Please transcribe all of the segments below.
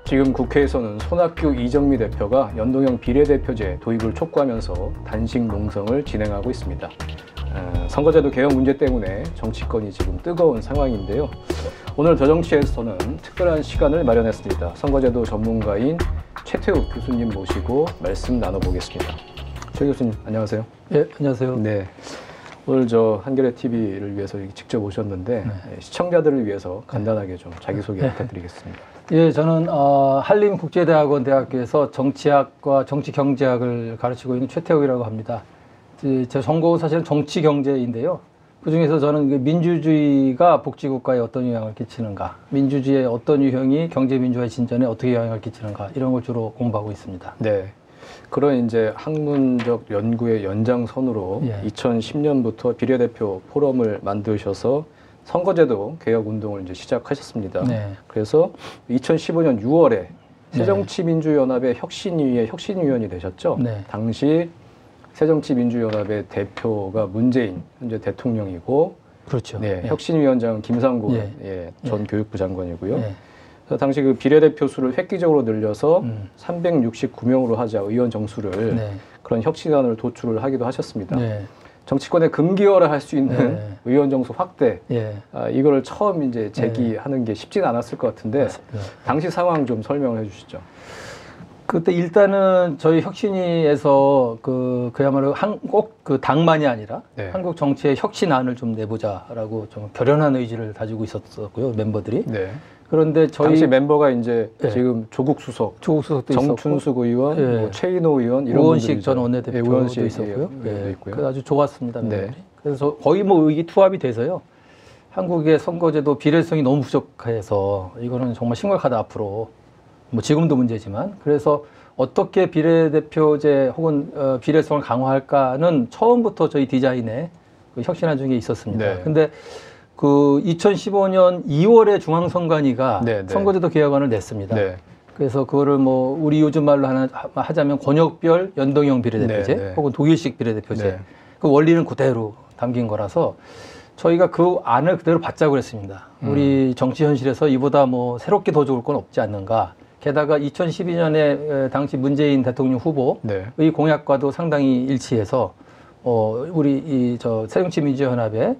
지금 국회에서는 손학규 이정미 대표가 연동형 비례대표제 도입을 촉구하면서 단식 농성을 진행하고 있습니다. 선거제도 개혁 문제 때문에 정치권이 지금 뜨거운 상황인데요. 오늘 더정치에서는 특별한 시간을 마련했습니다. 선거제도 전문가인 최태욱 교수님 모시고 말씀 나눠보겠습니다. 최 교수님, 안녕하세요. 네, 안녕하세요. 네. 오늘 한겨레 TV를 위해서 직접 오셨는데 시청자들을 위해서 간단하게 좀 자기소개 부탁드리겠습니다. 예, 저는 한림국제대학원 대학교에서 정치학과 정치경제학을 가르치고 있는 최태욱이라고 합니다. 제 전공은 사실은 정치경제인데요. 그중에서 저는 민주주의가 복지국가에 어떤 영향을 끼치는가, 민주주의의 어떤 유형이 경제민주화의 진전에 어떻게 영향을 끼치는가, 이런 걸 주로 공부하고 있습니다. 네. 그런 이제 학문적 연구의 연장선으로 2010년부터 비례대표 포럼을 만드셔서 선거제도 개혁 운동을 이제 시작하셨습니다. 네. 그래서 2015년 6월에 새정치민주연합의 혁신위의 혁신위원이 되셨죠. 네. 당시 새정치민주연합의 대표가 문재인 현재 대통령이고, 그렇죠. 네, 혁신위원장은 김상곤 전 교육부 장관이고요. 그래서 당시 그 비례대표 수를 획기적으로 늘려서 369명으로 하자 의원 정수를 그런 혁신안을 도출을 하기도 하셨습니다. 정치권의 금기어를 할 수 있는 의원 정수 확대, 이거를 처음 이제 제기하는 게 쉽지는 않았을 것 같은데 당시 상황 좀 설명을 해주시죠. 그때 일단은 저희 혁신위에서 그야말로 꼭 당만이 아니라 한국 정치의 혁신안을 좀 내보자라고 좀 결연한 의지를 가지고 있었고요, 멤버들이. 그런데 저희 당시 멤버가 이제 지금 조국 수석도 정춘숙 있었고, 의원, 뭐 최인호 의원, 이런 우원식 전 원내대표도 있었고요. 그래서 아주 좋았습니다, 멤버들이. 그래서 거의 뭐 의기투합이 돼서요. 한국의 선거제도 비례성이 너무 부족해서 이거는 정말 심각하다 앞으로. 뭐 지금도 문제지만, 그래서 어떻게 비례대표제 혹은 비례성을 강화할까는 처음부터 저희 디자인에 혁신안 중에 있었습니다. 근데 2015년 2월에 중앙선관위가 선거제도 개혁안을 냈습니다. 그래서 그거를 뭐 우리 요즘 말로 하자면 권역별 연동형 비례대표제 혹은 독일식 비례대표제, 그 원리는 그대로 담긴 거라서 저희가 그 안을 그대로 받자고 했습니다. 우리 정치 현실에서 이보다 뭐 새롭게 더 좋을 건 없지 않는가. 게다가 2012년에 당시 문재인 대통령 후보의 공약과도 상당히 일치해서 우리 새정치민주연합의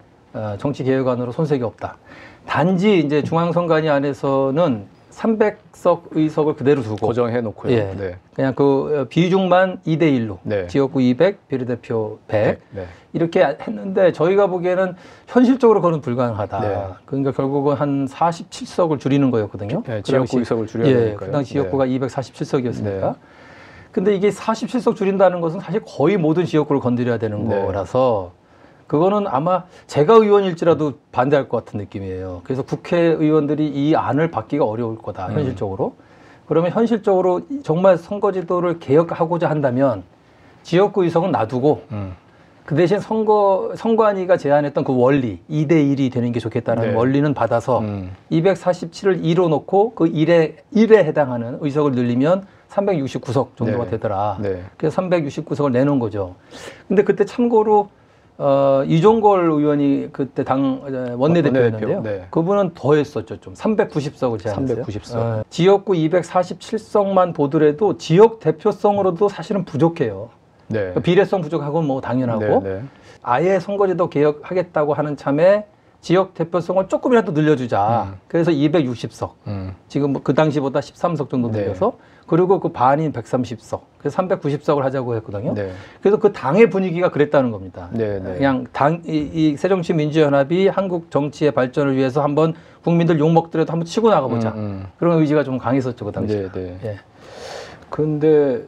정치개혁안으로 손색이 없다. 단지 이제 중앙선관위 안에서는 300석 의석을 그대로 두고 고정해놓고요. 그냥 그 비중만 2대1로 지역구 200, 비례대표 100 이렇게 했는데 저희가 보기에는 현실적으로 그건 불가능하다. 그러니까 결국은 한 47석을 줄이는 거였거든요. 지역구 의석을 줄여야 되니까요. 그 당시 지역구가 247석이었으니까. 근데 이게 47석 줄인다는 것은 사실 거의 모든 지역구를 건드려야 되는 거라서 그거는 아마 제가 의원일지라도 반대할 것 같은 느낌이에요. 그래서 국회의원들이 이 안을 받기가 어려울 거다, 현실적으로. 그러면 현실적으로 정말 선거제도를 개혁하고자 한다면 지역구 의석은 놔두고 그 대신 선관위가 제안했던 그 원리, 2대1이 되는 게 좋겠다는 원리는 받아서 247을 2로 놓고 그 1에 해당하는 의석을 늘리면 369석 정도가 되더라. 그래서 369석을 내놓은 거죠. 근데 그때 참고로 이종걸 의원이 그때 원내대표였는데요. 그분은 더 했었죠. 좀 390석을 제안했어요. 390석. 지역구 247석만 보더라도 지역 대표성으로도 사실은 부족해요. 비례성 부족하고는 뭐 당연하고 아예 선거제도 개혁하겠다고 하는 참에 지역 대표성을 조금이라도 늘려주자. 그래서 260석. 지금 그 당시보다 13석 정도 늘려서 그리고 그 반인 130석. 그래서 390석을 하자고 했거든요. 그래서 그 당의 분위기가 그랬다는 겁니다. 그냥 이 새정치민주연합이 한국 정치의 발전을 위해서 한번 국민들 욕먹더라도 한번 치고 나가보자. 그런 의지가 좀 강했었죠, 그 당시에. 그런데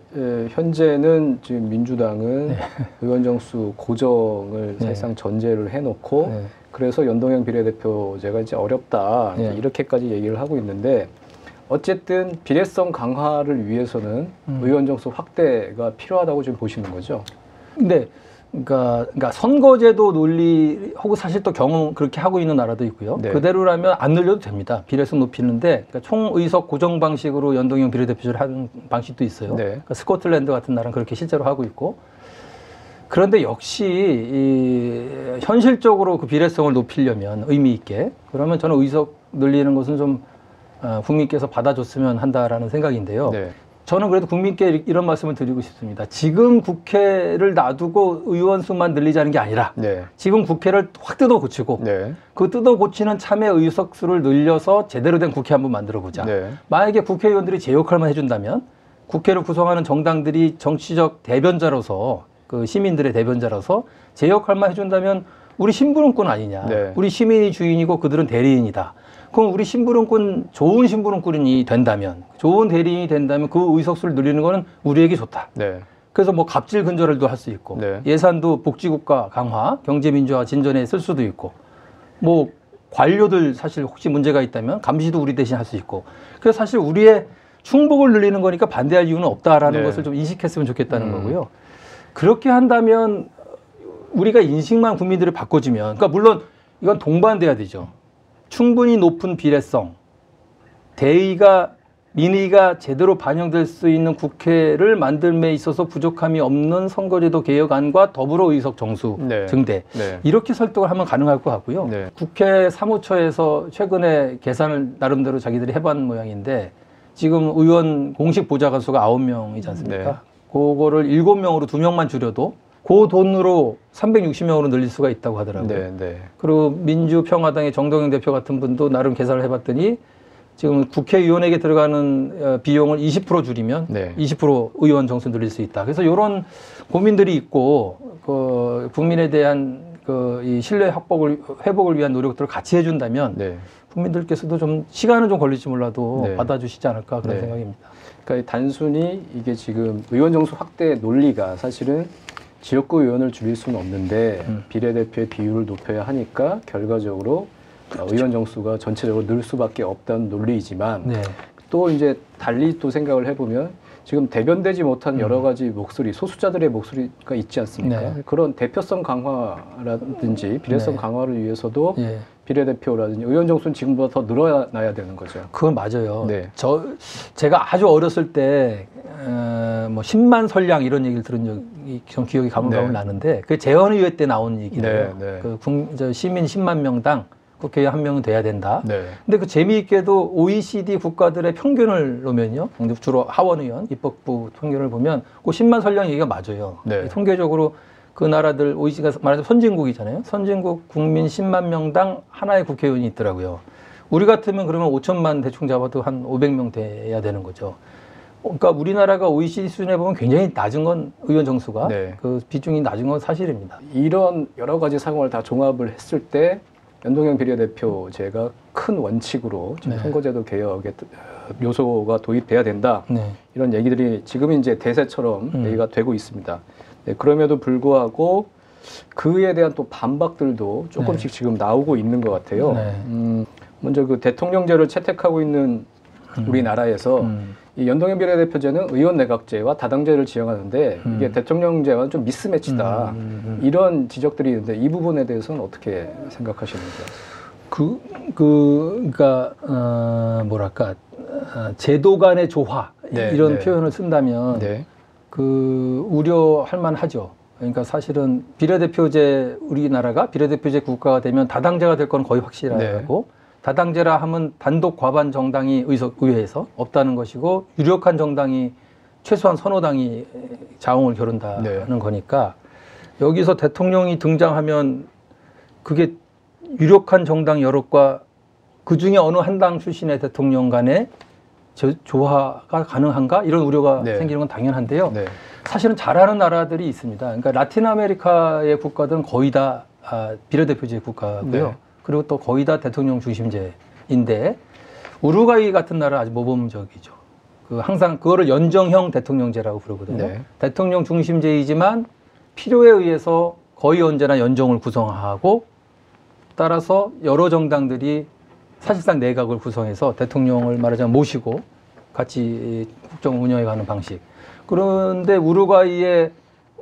현재는 지금 민주당은 의원 정수 고정을 사실상 전제를 해놓고 그래서 연동형 비례대표제가 이제 어렵다 이렇게까지 얘기를 하고 있는데 어쨌든 비례성 강화를 위해서는 의원 정수 확대가 필요하다고 지금 보시는 거죠? 근데 그러니까 선거제도 논리 혹은 사실 또 경험 그렇게 하고 있는 나라도 있고요. 그대로라면 안 늘려도 됩니다. 비례성 높이는데 그러니까 총의석 고정 방식으로 연동형 비례대표제를 하는 방식도 있어요. 그러니까 스코틀랜드 같은 나라는 그렇게 실제로 하고 있고. 그런데 역시 현실적으로 그 비례성을 높이려면 의미 있게 그러면 저는 의석 늘리는 것은 좀 국민께서 받아줬으면 한다라는 생각인데요. 네. 저는 그래도 국민께 이런 말씀을 드리고 싶습니다. 지금 국회를 놔두고 의원 수만 늘리자는 게 아니라 네. 지금 국회를 확 뜯어 고치고 네. 그 뜯어 고치는 참여 의석수를 늘려서 제대로 된 국회 한번 만들어 보자. 네. 만약에 국회의원들이 제 역할만 해준다면 국회를 구성하는 정당들이 정치적 대변자로서 그 시민들의 대변자로서 제 역할만 해준다면 우리 심부름꾼 아니냐. 네. 우리 시민이 주인이고 그들은 대리인이다. 그럼 우리 심부름꾼, 좋은 심부름꾼이 된다면, 좋은 대리인이 된다면 그 의석수를 늘리는 거는 우리에게 좋다. 네. 그래서 뭐 갑질 근절도 할 수 있고, 네. 예산도 복지국가 강화, 경제민주화 진전에 쓸 수도 있고, 뭐 관료들 사실 혹시 문제가 있다면 감시도 우리 대신 할 수 있고, 그래서 사실 우리의 충복을 늘리는 거니까 반대할 이유는 없다라는 네. 것을 좀 인식했으면 좋겠다는 거고요. 그렇게 한다면 우리가 인식만 국민들이 바꿔주면, 그러니까 물론 이건 동반돼야 되죠. 충분히 높은 비례성, 대의가 민의가 제대로 반영될 수 있는 국회를 만들m에 있어서 부족함이 없는 선거제도 개혁안과 더불어 의석 정수 네. 증대 네. 이렇게 설득을 하면 가능할 것 같고요. 네. 국회 사무처에서 최근에 계산을 나름대로 자기들이 해본 모양인데 지금 의원 공식 보좌관 수가 9명이지 않습니까? 네. 그거를 7명으로 2명만 줄여도 그 돈으로 360명으로 늘릴 수가 있다고 하더라고요. 네, 네. 그리고 민주평화당의 정동영 대표 같은 분도 나름 계산을 해봤더니 지금 국회의원에게 들어가는 비용을 20% 줄이면 네. 20% 의원 정수 늘릴 수 있다. 그래서 이런 고민들이 있고 그 국민에 대한 그 이 신뢰 회복을 위한 노력들을 같이 해준다면 네. 국민들께서도 좀 시간은 좀 걸릴지 몰라도 네. 받아주시지 않을까 그런 네. 생각입니다. 그러니까 단순히 이게 지금 의원 정수 확대 논리가 사실은 지역구 의원을 줄일 수는 없는데 비례대표의 비율을 높여야 하니까 결과적으로 의원 정수가 전체적으로 늘 수밖에 없다는 논리이지만 네. 또 이제 달리 또 생각을 해보면 지금 대변되지 못한 여러 가지 목소리, 소수자들의 목소리가 있지 않습니까? 네. 그런 대표성 강화라든지 비례성 네. 강화를 위해서도 예. 비례대표라든지 의원 정수는 지금보다 더 늘어나야 되는 거죠. 그건 맞아요. 네. 제가 아주 어렸을 때, 뭐 10만 선량 이런 얘기를 들은 적이 좀 기억이 가물가물 네. 나는데, 그 재헌의회 때 나온 얘기래요. 네, 네. 그 시민 10만 명당 국회의원 1명은 돼야 된다. 네. 근데 그 재미있게도 OECD 국가들의 평균을 놓으면요. 주로 하원의원, 입법부 평균을 보면 그 10만 선량 얘기가 맞아요. 네. 통계적으로 그 나라들, OECD가 말하자면 선진국이잖아요. 선진국 국민 10만 명당 하나의 국회의원이 있더라고요. 우리 같으면 그러면 5천만 대충 잡아도 한 500명 돼야 되는 거죠. 그러니까 우리나라가 OECD 수준에 보면 굉장히 낮은 건 의원 정수가 네. 그 비중이 낮은 건 사실입니다. 이런 여러 가지 상황을 다 종합을 했을 때 연동형 비례대표제가 큰 원칙으로 지금 네. 선거제도 개혁의 요소가 도입돼야 된다. 네. 이런 얘기들이 지금 이제 대세처럼 얘기가 되고 있습니다. 네, 그럼에도 불구하고 그에 대한 또 반박들도 조금씩 네. 지금 나오고 있는 것 같아요. 네. 먼저 그 대통령제를 채택하고 있는 우리나라에서 이 연동형 비례대표제는 의원 내각제와 다당제를 지향하는데 이게 대통령제와는 좀 미스매치다. 이런 지적들이 있는데 이 부분에 대해서는 어떻게 생각하시는지요? 그러니까 뭐랄까 제도 간의 조화 네, 이런 네. 표현을 쓴다면 네. 그 우려할 만하죠. 그러니까 사실은 비례대표제 우리나라가 비례대표제 국가가 되면 다당제가 될 건 거의 확실하고 다당제라 하면 단독 과반 정당이 의회에서 없다는 것이고 유력한 정당이 최소한 서너 당이 자웅을 겨룬다는 거니까 여기서 대통령이 등장하면 그게 유력한 정당 여럿과 그 중에 어느 한 당 출신의 대통령 간의 조화가 가능한가? 이런 우려가 생기는 건 당연한데요. 네. 사실은 잘하는 나라들이 있습니다. 그러니까 라틴 아메리카의 국가들은 거의 다 비례대표제 국가고요. 네. 그리고 또 거의 다 대통령 중심제인데 우루과이 같은 나라 아주 모범적이죠. 항상 그거를 연정형 대통령제라고 부르거든요. 네. 대통령 중심제이지만 필요에 의해서 거의 언제나 연정을 구성하고 따라서 여러 정당들이 사실상 내각을 구성해서 대통령을 말하자면 모시고 같이 국정 운영해가는 방식. 그런데 우루과이의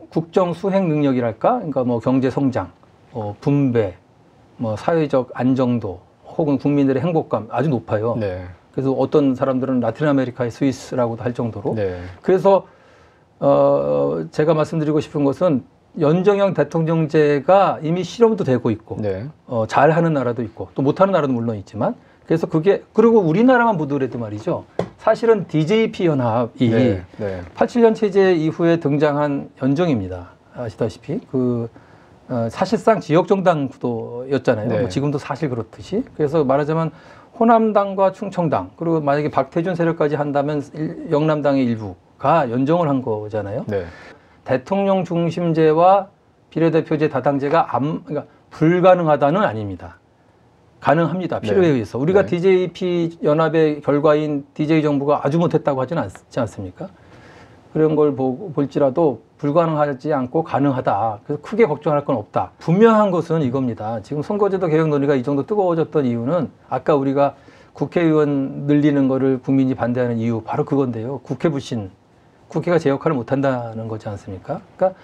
국정 수행 능력이랄까? 그러니까 뭐 경제 성장, 분배, 뭐 사회적 안정도 혹은 국민들의 행복감 아주 높아요. 네. 그래서 어떤 사람들은 라틴 아메리카의 스위스라고도 할 정도로. 네. 그래서 제가 말씀드리고 싶은 것은 연정형 대통령제가 이미 실험도 되고 있고 네. 잘하는 나라도 있고 또 못하는 나라도 물론 있지만 그래서 그게 그리고 우리나라만 보더라도 말이죠. 사실은 DJP 연합이 87년 체제 이후에 등장한 연정입니다. 아시다시피 사실상 지역 정당 구도였잖아요. 뭐 지금도 사실 그렇듯이. 그래서 말하자면 호남당과 충청당 그리고 만약에 박태준 세력까지 한다면 영남당의 일부가 연정을 한 거잖아요. 대통령 중심제와 비례대표제 다당제가 그러니까 불가능하다는 아닙니다. 가능합니다. 필요에 의해서. 우리가 DJP 연합의 결과인 DJ 정부가 아주 못했다고 하지는 않지 않습니까? 그런 걸 볼지라도 불가능하지 않고 가능하다. 그래서 크게 걱정할 건 없다. 분명한 것은 이겁니다. 지금 선거제도 개혁 논의가 이 정도 뜨거워졌던 이유는 아까 우리가 국회의원 늘리는 거를 국민이 반대하는 이유 바로 그건데요. 국회 불신. 국회가 제 역할을 못한다는 거지 않습니까? 그러니까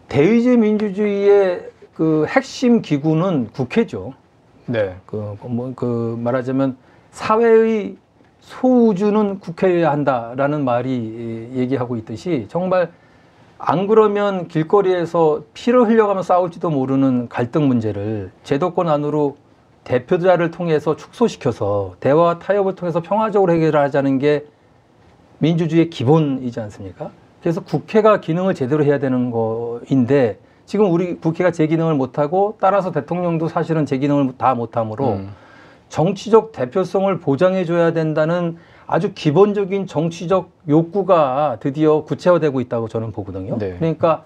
대의제 민주주의의 그 핵심 기구는 국회죠. 말하자면 사회의 소우주는 국회여야 한다라는 말이 얘기하고 있듯이 정말 안 그러면 길거리에서 피를 흘려가며 싸울지도 모르는 갈등 문제를 제도권 안으로 대표자를 통해서 축소시켜서 대화와 타협을 통해서 평화적으로 해결하자는 게 민주주의의 기본이지 않습니까? 그래서 국회가 기능을 제대로 해야 되는 거인데 지금 우리 국회가 제 기능을 못하고 따라서 대통령도 사실은 제 기능을 다 못하므로 정치적 대표성을 보장해줘야 된다는 아주 기본적인 정치적 욕구가 드디어 구체화되고 있다고 저는 보거든요. 그러니까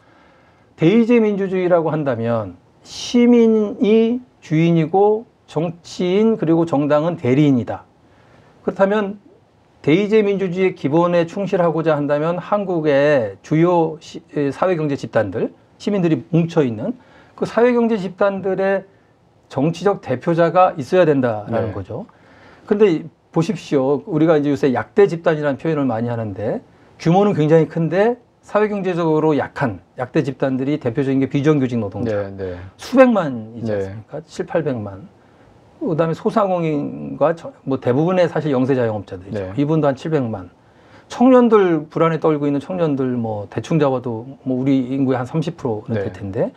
대의제 민주주의라고 한다면 시민이 주인이고 정치인 그리고 정당은 대리인이다. 그렇다면 대의제 민주주의의 기본에 충실하고자 한다면 한국의 주요 사회경제 집단들, 시민들이 뭉쳐있는 그 사회경제 집단들의 정치적 대표자가 있어야 된다라는 거죠. 근데 보십시오. 우리가 이제 요새 약대 집단이라는 표현을 많이 하는데 규모는 굉장히 큰데 사회경제적으로 약한 약대 집단들이 대표적인 게 비정규직 노동자. 수백만이지 않습니까? 700~800만. 그다음에 소상공인과 뭐 대부분의 사실 영세자영업자들이죠. 이분도 한 700만. 청년들 불안에 떨고 있는 청년들 뭐 대충 잡아도 뭐 우리 인구의 한 30%는 될 텐데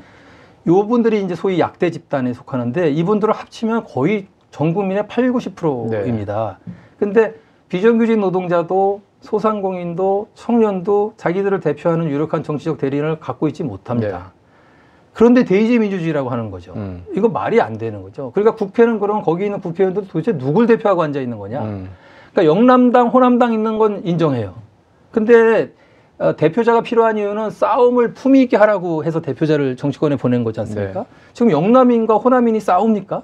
요분들이 이제 소위 약대 집단에 속하는데 이분들을 합치면 거의 전 국민의 80~90%입니다. 근데 비정규직 노동자도 소상공인도 청년도 자기들을 대표하는 유력한 정치적 대리인을 갖고 있지 못합니다. 그런데 대의제 민주주의라고 하는 거죠. 이거 말이 안 되는 거죠. 그러니까 국회는 그럼 거기 있는 국회의원들 도대체 누굴 대표하고 앉아 있는 거냐. 그러니까 영남당, 호남당 있는 건 인정해요. 근데 대표자가 필요한 이유는 싸움을 품위 있게 하라고 해서 대표자를 정치권에 보낸 거지 않습니까? 지금 영남인과 호남인이 싸웁니까?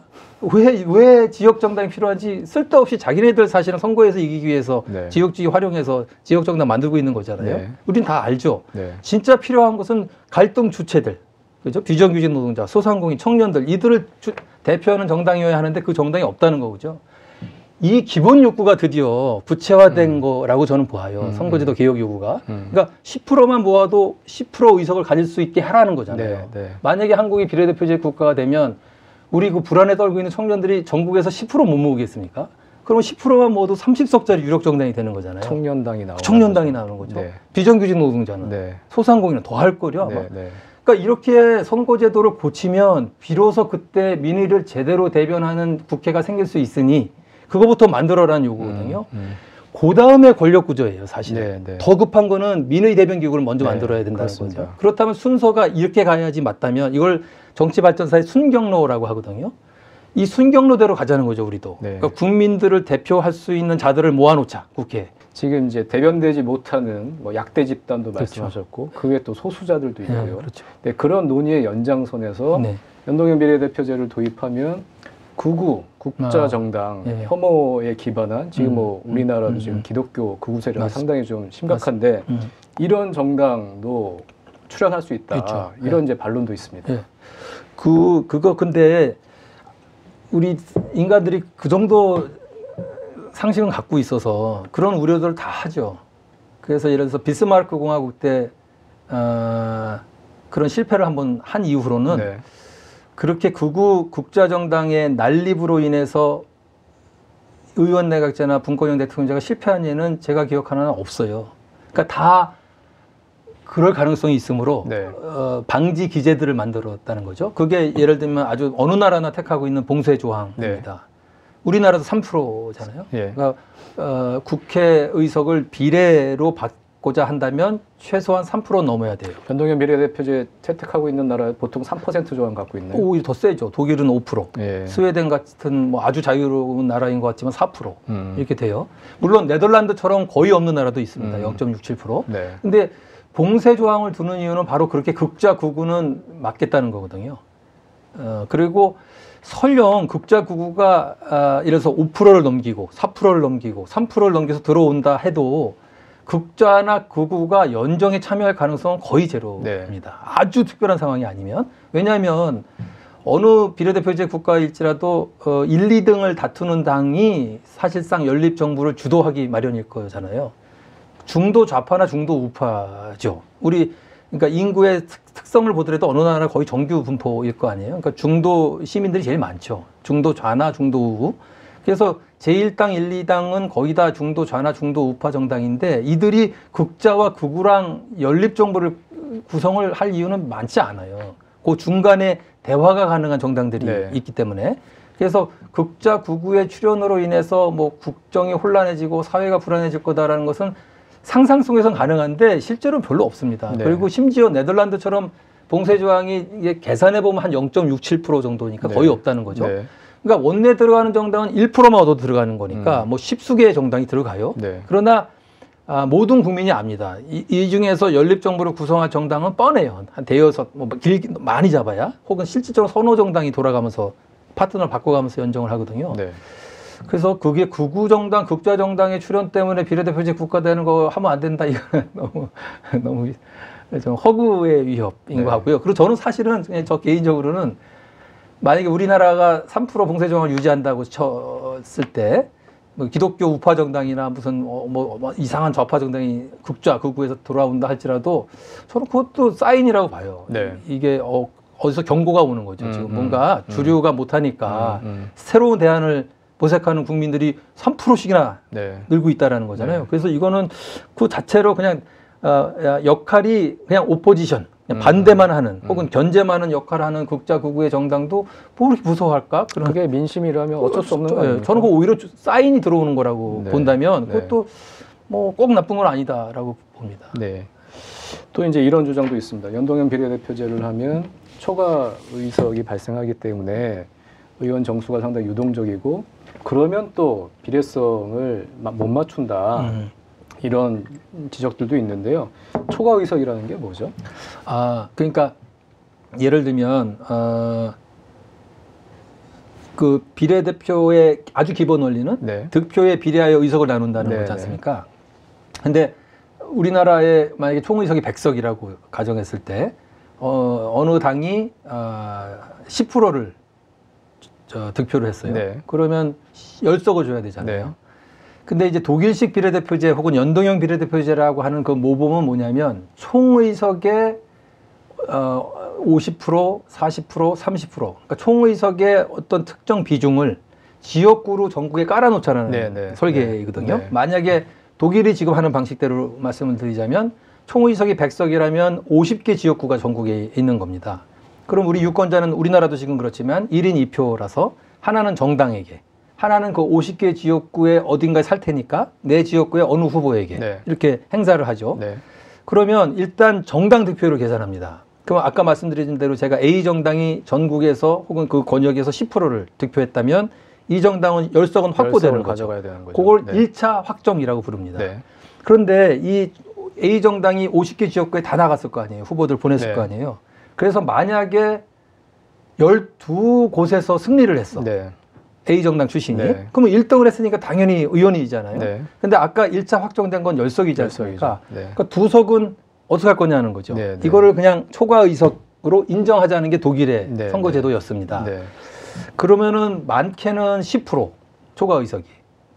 왜 지역 정당이 필요한지 쓸데없이 자기네들 사실은 선거에서 이기기 위해서 지역주의 활용해서 지역 정당 만들고 있는 거잖아요. 우린 다 알죠. 진짜 필요한 것은 갈등 주체들. 그죠? 비정규직 노동자, 소상공인, 청년들 이들을 대표하는 정당이어야 하는데 그 정당이 없다는 거죠. 이 기본 욕구가 드디어 구체화된 거라고 저는 봐요. 선거제도 개혁 요구가. 그러니까 10%만 모아도 10% 의석을 가질 수 있게 하라는 거잖아요. 만약에 한국이 비례대표제 국가가 되면 우리 그 불안에 떨고 있는 청년들이 전국에서 10% 못 모으겠습니까? 그러면 10%만 모아도 30석짜리 유력 정당이 되는 거잖아요. 청년당이 나오는 거죠. 비정규직 노동자는 소상공인은 더 할 거려. 그러니까 이렇게 선거제도를 고치면 비로소 그때 민의를 제대로 대변하는 국회가 생길 수 있으니 그거부터 만들어라는 요구거든요. 그 다음에 권력 구조예요, 사실. 더 급한 거는 민의 대변 기구를 먼저 만들어야 된다는 거죠. 그렇다면 순서가 이렇게 가야지 맞다면 이걸 정치발전사의 순경로라고 하거든요. 이 순경로대로 가자는 거죠, 우리도. 그러니까 국민들을 대표할 수 있는 자들을 모아놓자, 국회에. 지금 이제 대변되지 못하는 뭐 약대 집단도 말씀하셨고 그 외에 또 소수자들도 있고요. 그런 논의의 연장선에서 연동형 비례대표제를 도입하면 극우 국자정당 혐오에 기반한 지금 뭐 우리나라도 지금 기독교 극우 세력이 상당히 좀 심각한데 이런 정당도 출연할 수 있다. 이런 이제 반론도 있습니다. 그거 근데 우리 인간들이 그 정도 상식은 갖고 있어서 그런 우려들을 다 하죠. 그래서 예를 들어서 비스마르크 공화국 때 그런 실패를 한번 한 이후로는 그렇게 극우 국자정당의 난립으로 인해서 의원 내각제나 분권형 대통령제가 실패한 예는 제가 기억하는 한 없어요. 그러니까 다 그럴 가능성이 있으므로 방지 기제들을 만들었다는 거죠. 그게 예를 들면 아주 어느 나라나 택하고 있는 봉쇄 조항입니다. 우리나라도 3%잖아요. 예. 그러니까 국회의석을 비례로 받고자 한다면 최소한 3% 넘어야 돼요. 연동형 비례대표제 채택하고 있는 나라 보통 3% 조항 갖고 있네요. 오히려 더 세죠. 독일은 5%, 예. 스웨덴 같은 뭐 아주 자유로운 나라인 것 같지만 4% 이렇게 돼요. 물론 네덜란드처럼 거의 없는 나라도 있습니다. 0.67%. 네. 근데 봉쇄 조항을 두는 이유는 바로 그렇게 극좌 극우는 막겠다는 거거든요. 그리고 설령 극좌 극우가 이래서 5%를 넘기고 4%를 넘기고 3%를 넘겨서 들어온다 해도 극좌나 극우가 연정에 참여할 가능성은 거의 제로입니다. 네. 아주 특별한 상황이 아니면. 왜냐하면 어느 비례대표제 국가일지라도 1, 2등을 다투는 당이 사실상 연립정부를 주도하기 마련일 거잖아요. 중도 좌파나 중도 우파죠. 그러니까 인구의 특성을 보더라도 어느 나라 거의 정규 분포일 거 아니에요. 그러니까 중도 시민들이 제일 많죠. 중도 좌나 중도 우. 그래서 제1당, 1, 2당은 거의 다 중도 좌나 중도 우파 정당인데 이들이 극좌와 극우랑 연립정부를 구성을 할 이유는 많지 않아요. 그 중간에 대화가 가능한 정당들이 네. 있기 때문에. 그래서 극좌 극우의 출현으로 인해서 뭐 국정이 혼란해지고 사회가 불안해질 거다라는 것은 상상 속에서는 가능한데 실제로는 별로 없습니다. 네. 그리고 심지어 네덜란드처럼 봉쇄 조항이 이게 계산해 보면 한 0.67% 정도니까 네. 거의 없다는 거죠. 네. 그러니까 원내 들어가는 정당은 1%만 얻어도 들어가는 거니까 뭐 10수개의 정당이 들어가요. 네. 그러나 모든 국민이 압니다. 이 중에서 연립정부를 구성할 정당은 뻔해요. 한 대여섯, 많이 잡아야 혹은 실질적으로 선호 정당이 돌아가면서 파트너를 바꿔가면서 연정을 하거든요. 네. 그래서 그게 극우 정당, 극좌 정당의 출현 때문에 비례대표제 국가되는 거 하면 안 된다. 이거는 너무 좀 허구의 위협인 네. 것 같고요. 그리고 저는 사실은 그냥 저 개인적으로는 만약에 우리나라가 3% 봉쇄 조항을 유지한다고 쳤을 때 뭐 기독교 우파 정당이나 무슨 뭐 이상한 좌파 정당이 극좌, 극우에서 돌아온다 할지라도 저는 그것도 사인이라고 봐요. 네. 이게 어디서 경고가 오는 거죠. 지금 뭔가 주류가 못하니까 새로운 대안을 모색하는 국민들이 3%씩이나 네. 늘고 있다라는 거잖아요. 네. 그래서 이거는 그 자체로 그냥 역할이 그냥 오포지션, 그냥 반대만 하는 혹은 견제만 하는 역할을 하는 극좌 극우의 정당도 뭐 그렇게 무서워할까? 그게 민심이라면 어쩔 수 없는 거 아닙니까? 저는 그 오히려 사인이 들어오는 거라고 네. 본다면 네. 그것도 뭐 꼭 나쁜 건 아니다라고 봅니다. 네. 또 이제 이런 주장도 있습니다. 연동형 비례대표제를 하면 초과 의석이 발생하기 때문에 의원 정수가 상당히 유동적이고 그러면 또 비례성을 못 맞춘다. 이런 지적들도 있는데요. 초과 의석이라는 게 뭐죠? 그러니까 예를 들면 그 비례대표의 아주 기본 원리는 네. 득표에 비례하여 의석을 나눈다는 네, 거지 않습니까? 근데 우리나라에 만약에 총의석이 100석이라고 가정했을 때 어느 당이 10%를 득표를 했어요. 네. 그러면 10석을 줘야 되잖아요. 네. 근데 이제 독일식 비례대표제 혹은 연동형 비례대표제라고 하는 그 모범은 뭐냐면 총의석의 50%, 40%, 30%. 그러니까 총의석의 어떤 특정 비중을 지역구로 전국에 깔아놓자는 네. 설계이거든요. 네. 만약에 독일이 지금 하는 방식대로 말씀을 드리자면 총의석이 100석이라면 50개 지역구가 전국에 있는 겁니다. 그럼 우리 유권자는 우리나라도 지금 그렇지만 1인 2표라서 하나는 정당에게 하나는 그 50개 지역구에 어딘가에 살 테니까 내 지역구에 어느 후보에게 네. 이렇게 행사를 하죠. 네. 그러면 일단 정당 득표율을 계산합니다. 그럼 아까 말씀드린 대로 제가 A 정당이 전국에서 혹은 그 권역에서 10%를 득표했다면 이 정당은 10석은 확보되는 거죠. 가져가야 되는 거죠. 그걸 네. 1차 확정이라고 부릅니다. 네. 그런데 이 A 정당이 50개 지역구에 다 나갔을 거 아니에요. 후보들 보냈을 네. 거 아니에요. 그래서 만약에 12곳에서 승리를 했어. 네. A 정당 출신이. 네. 그러면 1등을 했으니까 당연히 의원이잖아요. 네. 근데 아까 1차 확정된 건 10석이지 않습니까? 네. 그러니까 2석은 어떻게 할 거냐는 거죠. 네, 네. 이거를 그냥 초과 의석으로 인정하자는 게 독일의 네, 선거제도였습니다. 네. 그러면은 많게는 10% 초과 의석이.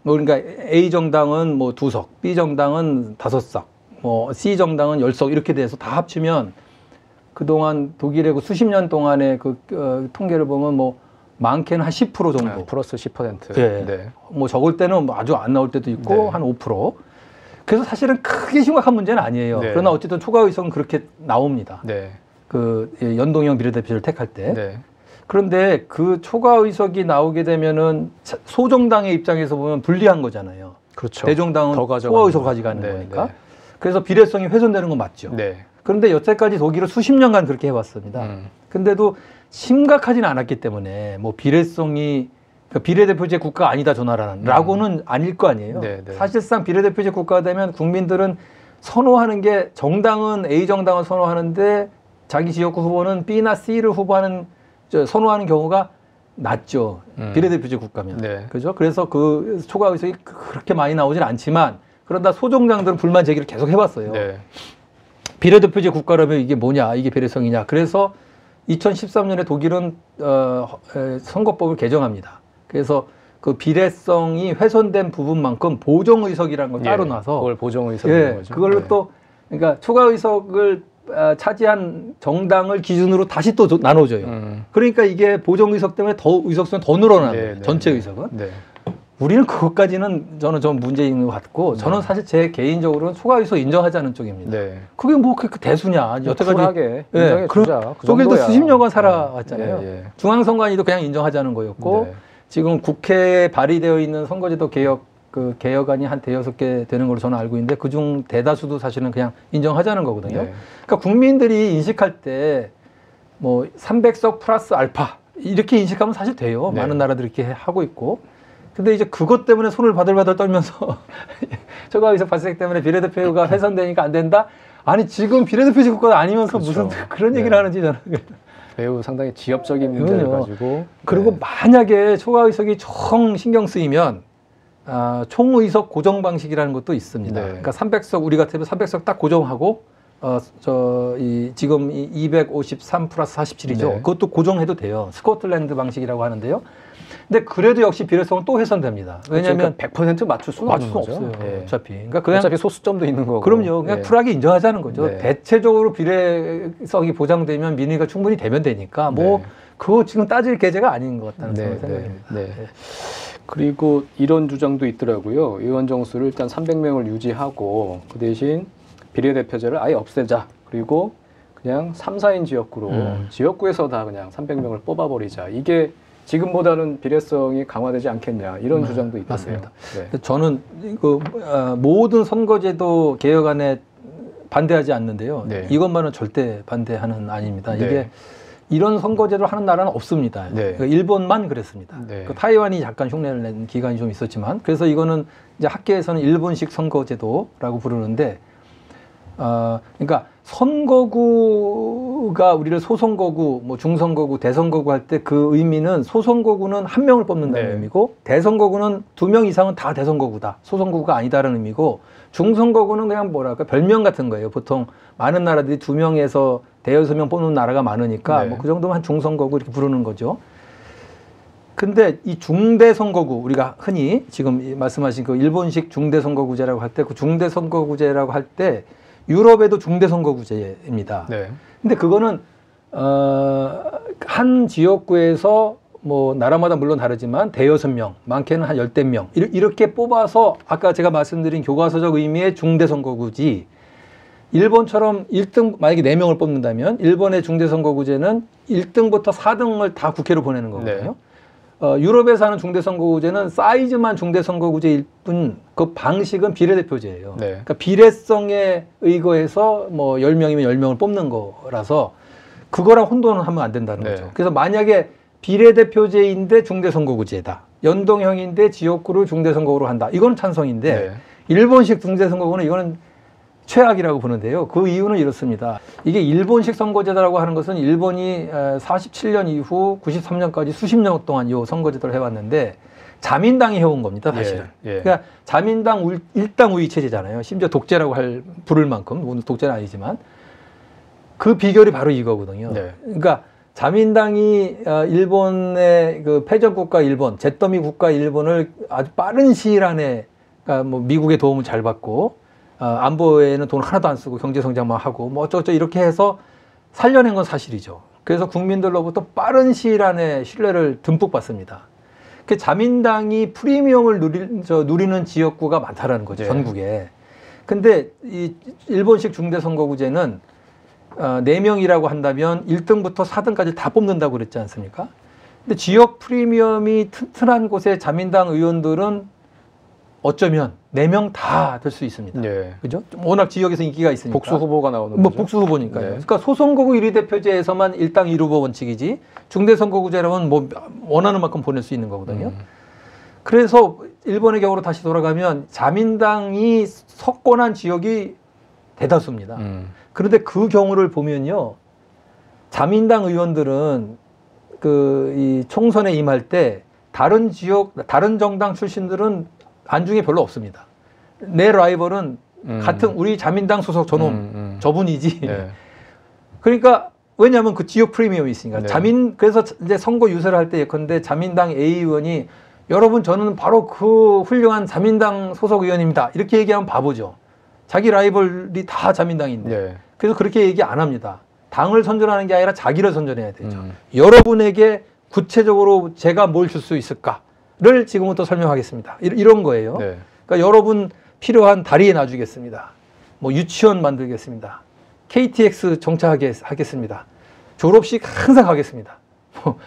뭐 그러니까 A 정당은 뭐 2석, B 정당은 5석, 뭐 C 정당은 10석 이렇게 돼서 다 합치면 그동안 독일의 그 수십 년 동안의 그 통계를 보면 뭐 많게는 한 10% 정도. 플러스 10%. 예. 네. 뭐 적을 때는 뭐 아주 안 나올 때도 있고 네. 한 5%. 그래서 사실은 크게 심각한 문제는 아니에요. 네. 그러나 어쨌든 초과 의석은 그렇게 나옵니다. 네. 그 연동형 비례대표를 택할 때. 네. 그런데 그 초과 의석이 나오게 되면은 소정당의 입장에서 보면 불리한 거잖아요. 그렇죠. 대정당은 초과 의석 가져가는 네, 거니까. 네. 그래서 비례성이 훼손되는 건 맞죠. 네. 그런데 여태까지 독일은 수십 년간 그렇게 해왔습니다. 근데도 심각하지는 않았기 때문에 뭐 비례성이 그러니까 비례대표제 국가가 아니다 저 나라는 아닐 거 아니에요. 네, 네. 사실상 비례대표제 국가가 되면 국민들은 선호하는 게 정당은 A 정당을 선호하는데 자기 지역구 후보는 B나 C를 선호하는 경우가 낮죠. 비례대표제 국가면. 네. 그죠? 그래서 그 초과 의석이 그렇게 많이 나오진 않지만 그러다 소정당들은 불만 제기를 계속 해봤어요. 네. 비례대표제 국가라면 이게 뭐냐, 이게 비례성이냐. 그래서 2013년에 독일은 선거법을 개정합니다. 그래서 그 비례성이 훼손된 부분만큼 보정의석이라는 걸 따로 놔서 그걸 보정의석이라는 거죠. 그걸로 네. 또 그러니까 초과의석을 차지한 정당을 기준으로 다시 또 나눠줘요. 그러니까 이게 보정의석 때문에 더 의석수는 더 늘어나는 거예요. 네, 전체 네. 의석은. 네. 우리는 그것까지는 저는 좀 문제인 것 같고 저는 사실 제 개인적으로는 초과의석 인정하자는 쪽입니다. 네. 그게 뭐 그 대수냐. 여태까지 쿨하게 인정해 주자. 그 독일도 정도야. 수십 년간 살아왔잖아요. 예, 예. 중앙선관위도 그냥 인정하자는 거였고 네. 지금 국회에 발의되어 있는 선거제도 개혁안이 한 5-6개 되는 걸로 저는 알고 있는데 그중 대다수도 사실은 그냥 인정하자는 거거든요. 네. 그러니까 국민들이 인식할 때 뭐 300석 플러스 알파 이렇게 인식하면 사실 돼요. 네. 많은 나라들이 이렇게 하고 있고. 근데 이제 그것 때문에 손을 바들바들 떨면서 초과 의석 발생 때문에 비례대표가 훼손되니까 안 된다? 아니 지금 비례대표제 국가가 아니면서 그렇죠. 무슨 그런 얘기를 네. 하는지 저는. 매우 상당히 지엽적인 문제를 그럼요. 가지고. 그리고 네. 만약에 초과 의석이 총 신경 쓰이면 총의석 고정 방식이라는 것도 있습니다. 네. 그러니까 300석 우리 같으면 300석 딱 고정하고 지금 253 플러스 47이죠. 네. 그것도 고정해도 돼요. 스코틀랜드 방식이라고 하는데요. 근데 그래도 역시 비례성은 또 훼손됩니다. 왜냐하면 그러니까 100% 맞출 수는 맞출 수 없는 거죠. 없어요. 예. 어차피. 그러니까 그냥 어차피 소수점도 있는 거고. 그럼요. 그냥 예. 쿨하게 인정하자는 거죠. 네. 대체적으로 비례성이 보장되면 민의가 충분히 되면 되니까 뭐 네. 그거 지금 따질 계제가 아닌 것 같다는 네, 생각입니다. 네. 그리고 이런 주장도 있더라고요. 의원 정수를 일단 300명을 유지하고 그 대신 비례대표제를 아예 없애자. 그리고 그냥 3, 4인 지역구로 지역구에서 다 그냥 300명을 뽑아버리자. 이게 지금보다는 비례성이 강화되지 않겠냐 이런 주장도 있던데요. 맞습니다. 네. 저는 모든 선거제도 개혁안에 반대하지 않는데요. 네. 이것만은 절대 반대하는 아닙니다. 네. 이게 이런 선거제도를 하는 나라는 없습니다. 네. 그러니까 일본만 그랬습니다. 네. 타이완이 잠깐 흉내를 낸 기간이 좀 있었지만 그래서 이거는 이제 학계에서는 일본식 선거제도라고 부르는데 그러니까 선거구가 우리를 소선거구, 뭐 중선거구, 대선거구 할 때 그 의미는 소선거구는 한 명을 뽑는다는 네. 의미고 대선거구는 2명 이상은 다 대선거구다. 소선거구가 아니다라는 의미고 중선거구는 그냥 뭐랄까 별명 같은 거예요. 보통 많은 나라들이 2명에서 대여섯 명 뽑는 나라가 많으니까 네. 뭐 그 정도면 한 중선거구 이렇게 부르는 거죠. 근데 이 중대선거구 우리가 흔히 지금 말씀하신 그 일본식 중대선거구제라고 할 때 그 중대선거구제라고 할 때 유럽에도 중대선거구제입니다. 네. 근데 그거는 한 지역구에서 뭐 나라마다 물론 다르지만 대여섯 명, 많게는 한 10명 이렇게 뽑아서 아까 제가 말씀드린 교과서적 의미의 중대선거구지 일본처럼 1등 만약에 4명을 뽑는다면 일본의 중대선거구제는 1등부터 4등을 다 국회로 보내는 거거든요. 네. 유럽에서 하는 중대선거구제는 사이즈만 중대선거구제일 뿐 그 방식은 비례대표제예요. 네. 그러니까 비례성에 의거해서 뭐 10명이면 10명을 뽑는 거라서 그거랑 혼돈을 하면 안 된다는 네. 거죠. 그래서 만약에 비례대표제인데 중대선거구제다. 연동형인데 지역구를 중대선거구로 한다. 이거는 찬성인데 네. 일본식 중대선거구는 이거는 최악이라고 보는데요. 그 이유는 이렇습니다. 이게 일본식 선거제도라고 하는 것은 일본이 47년 이후 93년까지 수십 년 동안 이 선거제도를 해왔는데 자민당이 해온 겁니다, 사실은. 예, 예. 그러니까 자민당 일당 우위 체제잖아요. 심지어 독재라고 부를 만큼, 오늘 독재는 아니지만 그 비결이 바로 이거거든요. 네. 그러니까 자민당이 일본의 그 패전국가 일본, 잿더미 국가 일본을 아주 빠른 시일 안에 그러니까 뭐 미국의 도움을 잘 받고 안보에는 돈 하나도 안 쓰고 경제 성장만 하고 뭐 어쩌고저쩌고 이렇게 해서 살려낸 건 사실이죠. 그래서 국민들로부터 빠른 시일 안에 신뢰를 듬뿍 받습니다. 그 자민당이 프리미엄을 누리는 지역구가 많다라는 거죠. 네. 전국에. 근데 이 일본식 중대선거구제는 4명이라고 한다면 1등부터 4등까지 다 뽑는다고 그랬지 않습니까? 근데 지역 프리미엄이 튼튼한 곳의 자민당 의원들은 어쩌면 4명 다 될 수 있습니다. 네. 그죠? 워낙 지역에서 인기가 있으니까. 복수 후보가 나오는 뭐 거죠. 복수 후보니까요. 네. 그러니까 소선거구 1위 대표제에서만 일당 1후보 원칙이지 중대선거구제라면 뭐 원하는 만큼 보낼 수 있는 거거든요. 그래서 일본의 경우로 다시 돌아가면 자민당이 석권한 지역이 대다수입니다. 그런데 그 경우를 보면요. 자민당 의원들은 이 총선에 임할 때 다른 지역, 다른 정당 출신들은 안중에 별로 없습니다. 내 라이벌은 같은 우리 자민당 소속 저놈, 저분이지. 네. 그러니까 왜냐하면 그 지역 프리미엄이 있으니까. 네. 그래서 이제 선거 유세를 할 때 예컨대 자민당 A 의원이 여러분 저는 바로 그 훌륭한 자민당 소속 의원입니다. 이렇게 얘기하면 바보죠. 자기 라이벌이 다 자민당인데. 네. 그래서 그렇게 얘기 안 합니다. 당을 선전하는 게 아니라 자기를 선전해야 되죠. 여러분에게 구체적으로 제가 뭘 줄 수 있을까를 지금부터 설명하겠습니다. 이런 거예요. 네. 그러니까 여러분 필요한 다리에 놔주겠습니다. 뭐 유치원 만들겠습니다. KTX 정차하겠습니다. 졸업식 항상 가겠습니다.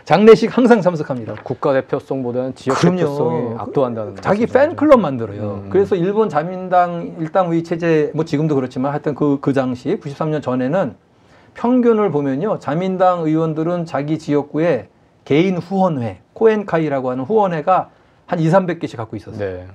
장례식 항상 참석합니다. 국가대표성보다는 지역 그럼요. 대표성이 압도한다는 자기 말씀이죠. 팬클럽 만들어요. 그래서 일본 자민당 일당의 체제, 뭐 지금도 그렇지만 하여튼 그 당시 93년 전에는 평균을 보면요. 자민당 의원들은 자기 지역구에 개인 후원회, 코엔카이라고 하는 후원회가 한 200~300개씩 갖고 있었어요. 네.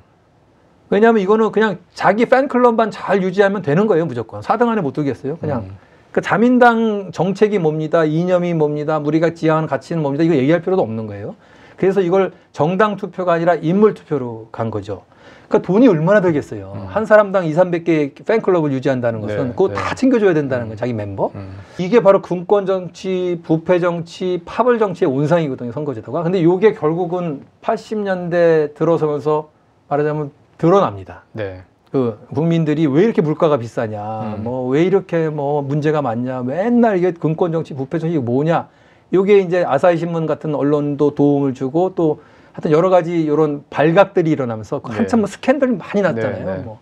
왜냐하면 이거는 그냥 자기 팬클럽만 잘 유지하면 되는 거예요. 무조건. 4등 안에 못 두겠어요. 그냥. 그 자민당 정책이 뭡니다. 이념이 뭡니다. 우리가 지향하는 가치는 뭡니다. 이거 얘기할 필요도 없는 거예요. 그래서 이걸 정당 투표가 아니라 인물 투표로 간 거죠. 그러니까 돈이 얼마나 들겠어요. 한 사람당 200~300개 팬클럽을 유지한다는 것은 네, 그거 네. 다 챙겨줘야 된다는 거예요. 자기 멤버. 이게 바로 군권 정치, 부패 정치, 파벌 정치의 온상이거든요. 선거제도가. 근데 이게 결국은 80년대 들어서면서 말하자면 드러납니다. 네. 그 국민들이 왜 이렇게 물가가 비싸냐, 뭐 왜 이렇게 뭐 문제가 많냐, 맨날 이게 군권 정치, 부패 정치 이게 뭐냐. 이게 이제 아사히 신문 같은 언론도 도움을 주고 또 하여튼 여러 가지 이런 발각들이 일어나면서 한참 뭐 스캔들이 많이 났잖아요. 네, 네. 뭐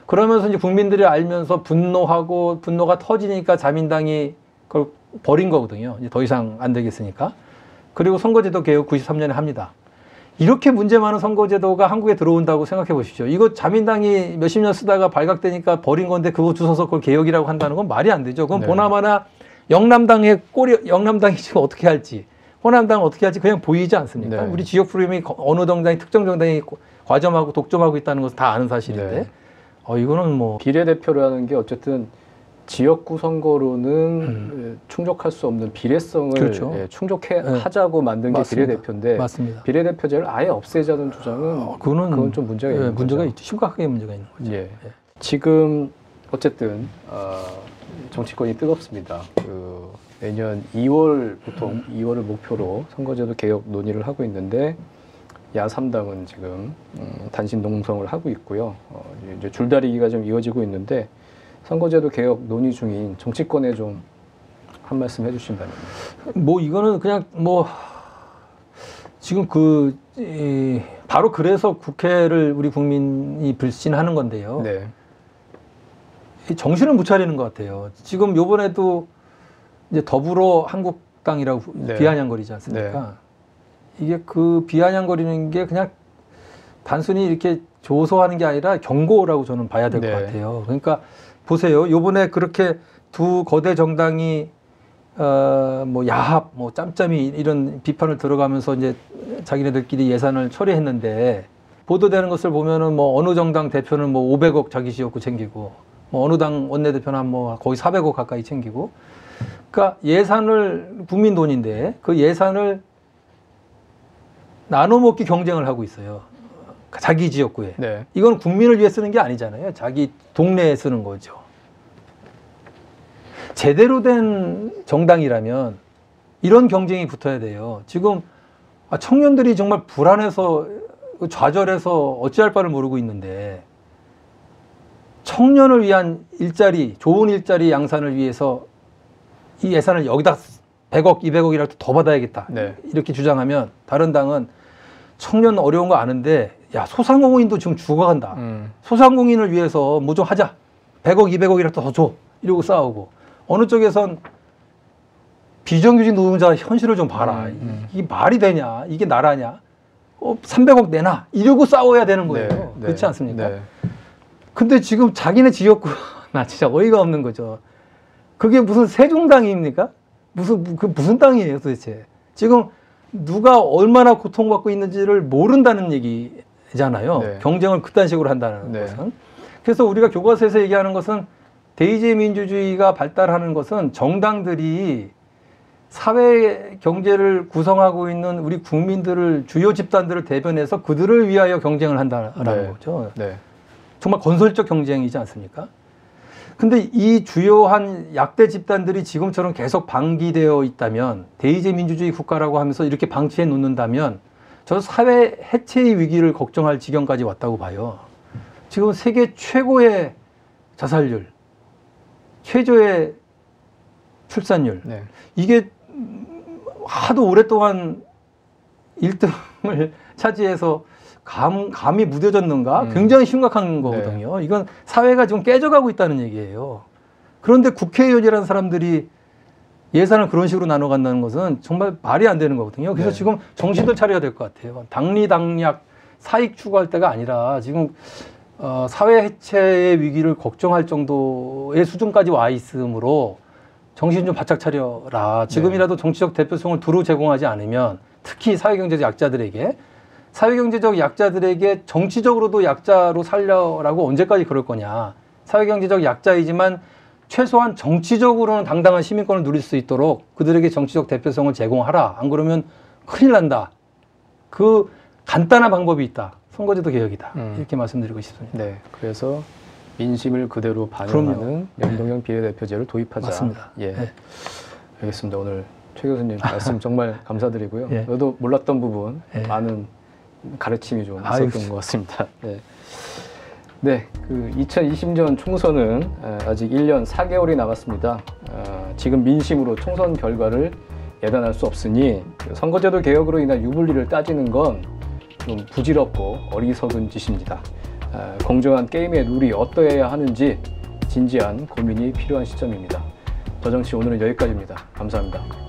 그러면서 이제 국민들이 알면서 분노하고 분노가 터지니까 자민당이 그걸 버린 거거든요. 이제 더 이상 안 되겠으니까. 그리고 선거제도 개혁 93년에 합니다. 이렇게 문제 많은 선거제도가 한국에 들어온다고 생각해 보십시오. 이거 자민당이 몇십 년 쓰다가 발각되니까 버린 건데 그거 주워서 그걸 개혁이라고 한다는 건 말이 안 되죠. 그건 네. 보나마나 영남당이 지금 어떻게 할지, 호남당은 어떻게 할지 그냥 보이지 않습니까? 네. 우리 지역 프리미엄이 어느 정당이 특정 정당이 과점하고 독점하고 있다는 것은 다 아는 사실인데, 네. 이거는 뭐 비례대표라는 게 어쨌든 지역구 선거로는 충족할 수 없는 비례성을 그렇죠. 충족하자고 만든 게 맞습니다. 비례대표인데 맞습니다. 비례대표제를 아예 없애자는 주장은 그건 좀 문제가 있는 거죠. 문제가 있죠. 심각하게 문제가 있는 거죠. 예. 지금 어쨌든 정치권이 뜨겁습니다. 내년 2월 보통 2월을 목표로 선거제도 개혁 논의를 하고 있는데 야3당은 지금 단신 농성을 하고 있고요. 이제 줄다리기가 좀 이어지고 있는데 선거제도 개혁 논의 중인 정치권에 좀 한 말씀 해주신다면. 뭐 이거는 그냥 뭐 지금 바로 그래서 국회를 우리 국민이 불신하는 건데요. 네. 정신을 못 차리는 것 같아요. 지금 요번에도 이제 더불어 한국당이라고 네. 비아냥거리지 않습니까? 이게 그 비아냥거리는 게 그냥 단순히 이렇게 조소하는 게 아니라 경고라고 저는 봐야 될 것 같아요. 그러니까 보세요. 요번에 그렇게 두 거대 정당이 뭐 야합, 뭐 짬짬이 이런 비판을 들어가면서 이제 자기네들끼리 예산을 처리했는데 보도되는 것을 보면은 뭐 어느 정당 대표는 뭐 500억 자기 지역구 챙기고 뭐 어느 당 원내대표는 뭐 거의 400억 가까이 챙기고 그러니까 예산을 국민 돈인데 그 예산을 나눠 먹기 경쟁을 하고 있어요. 자기 지역구에. 네. 이건 국민을 위해 쓰는 게 아니잖아요. 자기 동네에 쓰는 거죠. 제대로 된 정당이라면 이런 경쟁이 붙어야 돼요. 지금 청년들이 정말 불안해서 좌절해서 어찌할 바를 모르고 있는데 청년을 위한 일자리, 좋은 일자리 양산을 위해서 이 예산을 여기다 100억, 200억이라도 더 받아야겠다. 네. 이렇게 주장하면 다른 당은 청년 어려운 거 아는데 야 소상공인도 지금 죽어간다. 소상공인을 위해서 뭐 좀 하자. 100억, 200억이라도 더 줘. 이러고 싸우고 어느 쪽에선 비정규직 노동자 현실을 좀 봐라. 이게 말이 되냐? 이게 나라냐? 300억 내놔. 이러고 싸워야 되는 거예요. 네, 그렇지 않습니까? 네. 근데 지금 자기네 지역구 나 진짜 어이가 없는 거죠. 그게 무슨 세종당입니까? 무슨 땅이에요 도대체? 지금 누가 얼마나 고통받고 있는지를 모른다는 얘기잖아요. 네. 경쟁을 그딴 식으로 한다는 네. 것은. 그래서 우리가 교과서에서 얘기하는 것은 대의제 민주주의가 발달하는 것은 정당들이 사회 경제를 구성하고 있는 우리 국민들을 주요 집단들을 대변해서 그들을 위하여 경쟁을 한다라는 네. 거죠. 네. 정말 건설적 경쟁이지 않습니까? 근데 이 주요한 약대 집단들이 지금처럼 계속 방기되어 있다면 대의제 민주주의 국가라고 하면서 이렇게 방치해 놓는다면 저 사회 해체의 위기를 걱정할 지경까지 왔다고 봐요. 지금 세계 최고의 자살률, 최저의 출산율, 네. 이게 하도 오랫동안 1등을 차지해서 감이 무뎌졌는가? 굉장히 심각한 거거든요. 네. 이건 사회가 지금 깨져가고 있다는 얘기예요. 그런데 국회의원이라는 사람들이 예산을 그런 식으로 나눠 간다는 것은 정말 말이 안 되는 거거든요. 그래서 네. 지금 정신을 차려야 될 것 같아요. 당리당략 사익 추구할 때가 아니라 지금 사회 해체의 위기를 걱정할 정도의 수준까지 와 있으므로 정신 좀 바짝 차려라. 지금이라도 정치적 대표성을 두루 제공하지 않으면 특히 사회경제적 약자들에게 정치적으로도 약자로 살려라고 언제까지 그럴 거냐. 사회경제적 약자이지만 최소한 정치적으로는 당당한 시민권을 누릴 수 있도록 그들에게 정치적 대표성을 제공하라. 안 그러면 큰일 난다. 그 간단한 방법이 있다. 선거제도 개혁이다. 이렇게 말씀드리고 싶습니다. 네, 그래서 민심을 그대로 반영하는 연동형 비례대표제를 도입하자. 맞습니다. 예, 네. 알겠습니다. 오늘 최 교수님 말씀 정말 감사드리고요. 예. 저도 몰랐던 부분 예. 많은 가르침이 좀 있었던 것 같습니다. 네. 네, 그 2020년 총선은 아직 1년 4개월이 남았습니다. 지금 민심으로 총선 결과를 예단할 수 없으니 선거제도 개혁으로 인한 유불리를 따지는 건 좀 부질없고 어리석은 짓입니다. 공정한 게임의 룰이 어떠해야 하는지 진지한 고민이 필요한 시점입니다. 더 정치 오늘은 여기까지입니다. 감사합니다.